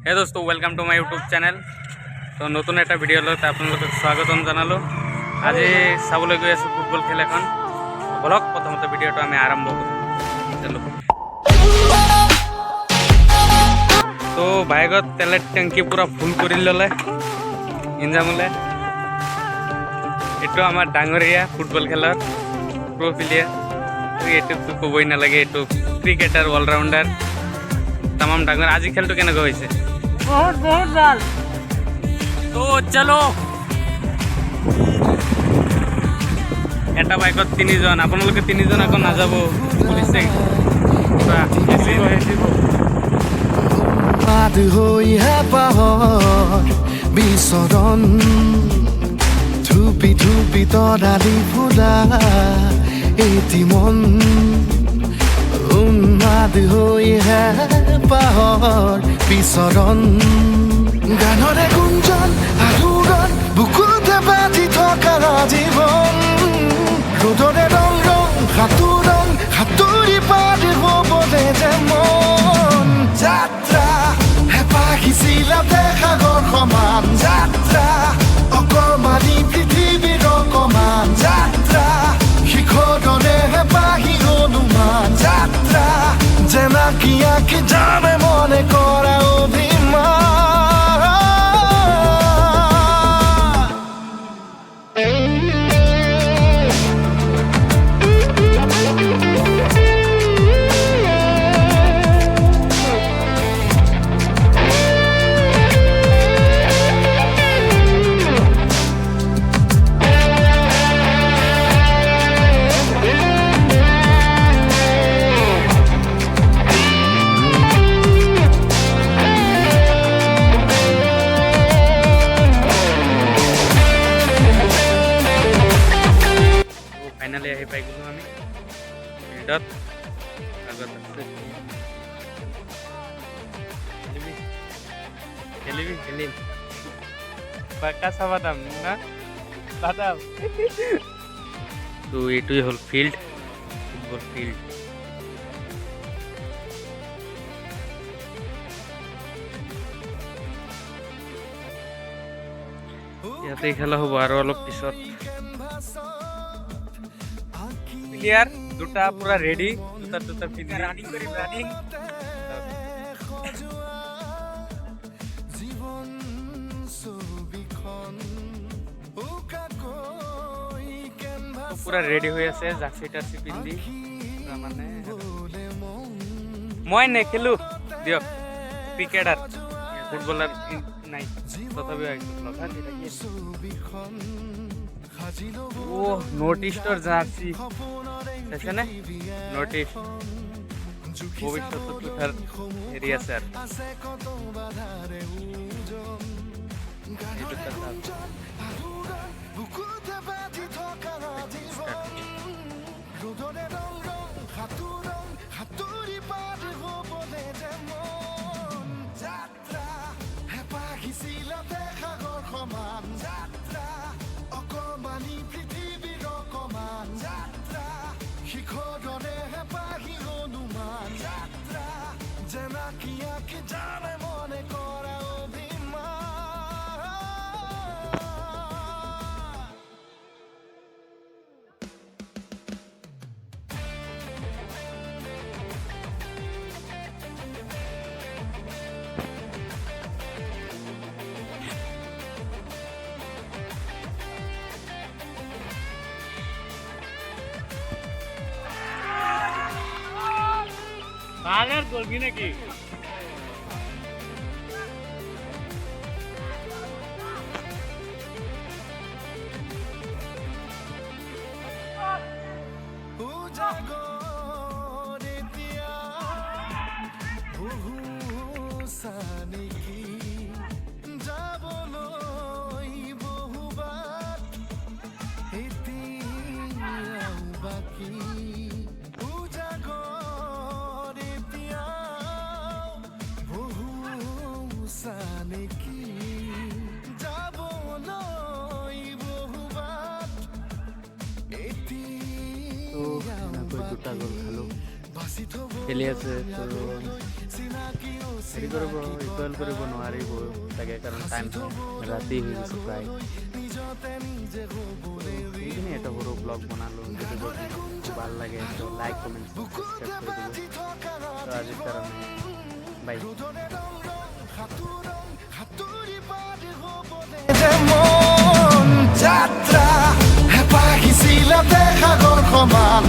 হে দোস্ত welcome to my YouTube channel. তো নতুন একটা ভিডিও লৈ আপোনালোকক স্বাগতম জনালোঁ। আজি চাবলৈ গৈ আছোঁ ফুটবল খেল এখন। বলক প্ৰথমতে ভিডিঅ'টো আমি আৰম্ভ কৰোঁ। তো বাইকত তেলের টেঙ্কি পুরা ফুল করে ললে ইঞ্জামলে। এইটো আমার ডাঙরিয়া ফুটবল খেলার প্রো প্লেয়ার। এইটো কবই নালাগে, এইটো ক্রিকেটার অলরাউন্ডার তামাম ডাঙর। আজি খেলটো কেনেকুৱা হৈছে? बहुत बहुत ভাল। তো চলো, এটা বাইকত তিনিজন, আপোনালোকে তিনিজন আকৌ নাযাব, পুলিচে বিচৰণ ধুপি ধুপি তৰালি ফুলা এটি মন উন্মাদ হৈহে পাহৰ বিচৰণ গানৰে গুঞ্জন আলোড়ন বুকুতে বাজি থকা জীৱন ৰ'দৰে ৰং ৰং সাঁতোৰং সাঁতুৰি পাৰি হ'বলে যে মন যাত্ৰা হেঁপাহিছিলা দেখাগৰ সমান যাত্ৰা অকমানি পৃথিৱীৰ অকমান যাত্ৰা শিখৰৰে হেঁপাহি অনুমান যাত্ৰা জেনাকি আঁকি জানে মনে কৰা অভিমান। ফাইনালি আহি পাই গ'লোঁ আমি ফিল্ডত। আগত আছে খেলিম পাকা চাবা দাম না বাদাম। তো এইটোৱে হ'ল ফিল্ড, ফুটবল ফিল্ড। ইয়াতে খেলা হ'ব আৰু অলপ পিছত। প্লেয়ার দুটা পুরা রেডি, দুটা পিন্ধি রানিং করি রানিং। পুরা রেডি হয়ে আছে জার্সি টার্সি পিন্ধি। মানে মই নেখেলো দিয়ক, ক্রিকেটার ফুটবলার নাই, তথাপিও ও নর্থ ইস্টর জার্সি আছে না, নর্থ ইস্ট ভবিষ্যৎ তুঠার এরিয়া স্যার। শিখৰৰে হেঁপাহি অনুমান যাত্ৰা জেনাকি আঁকি জানে মনে কৰা অভিমান। বাগাৰ কৰবি নাকি? দুটা গোল খালোঁ। খেলি আছে তো হেৰি কৰিব ইকুৱেল কৰিব নোৱাৰিব চাগে কাৰণ টাইম ৰাতি হৈ গৈছে প্ৰায় এইখিনি এটা সৰু ব্লগ বনালোঁ যদি ভাল লাগে তো লাইক কমেণ্ট সাবস্ক্ৰাইব কৰি দিব তো আজিৰ কাৰণে বাই যাত্ৰা হেঁপাহিছিলে সাগৰ সমান